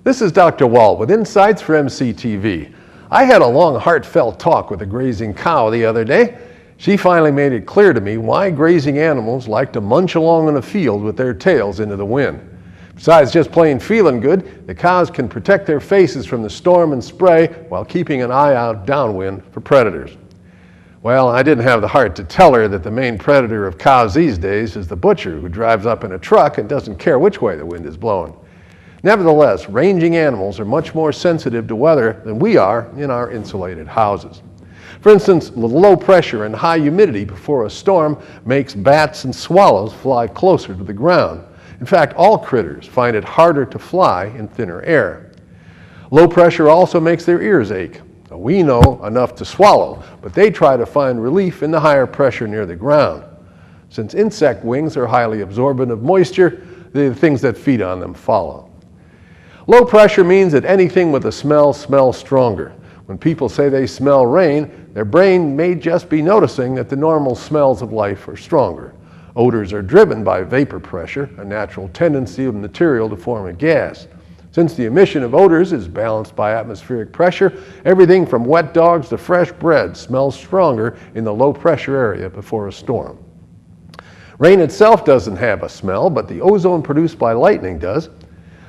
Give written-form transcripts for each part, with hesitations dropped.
This is Dr. Walt with Insights for MCTV. I had a long, heartfelt talk with a grazing cow the other day. She finally made it clear to me why grazing animals like to munch along in a field with their tails into the wind. Besides just plain feeling good, the cows can protect their faces from the storm and spray while keeping an eye out downwind for predators. Well, I didn't have the heart to tell her that the main predator of cows these days is the butcher who drives up in a truck and doesn't care which way the wind is blowing. Nevertheless, ranging animals are much more sensitive to weather than we are in our insulated houses. For instance, low pressure and high humidity before a storm makes bats and swallows fly closer to the ground. In fact, all critters find it harder to fly in thinner air. Low pressure also makes their ears ache. We know enough to swallow, but they try to find relief in the higher pressure near the ground. Since insect wings are highly absorbent of moisture, the things that feed on them follow. Low pressure means that anything with a smell smells stronger. When people say they smell rain, their brain may just be noticing that the normal smells of life are stronger. Odors are driven by vapor pressure, a natural tendency of material to form a gas. Since the emission of odors is balanced by atmospheric pressure, everything from wet dogs to fresh bread smells stronger in the low pressure area before a storm. Rain itself doesn't have a smell, but the ozone produced by lightning does.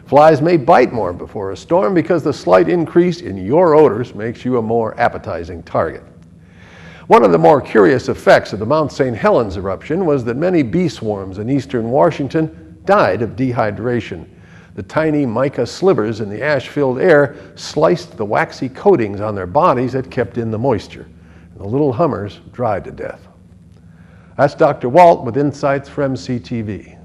Flies may bite more before a storm because the slight increase in your odors makes you a more appetizing target. One of the more curious effects of the Mount St. Helens eruption was that many bee swarms in eastern Washington died of dehydration. The tiny mica slivers in the ash-filled air sliced the waxy coatings on their bodies that kept in the moisture. And the little hummers dried to death. That's Dr. Walt with Insights for MCTV.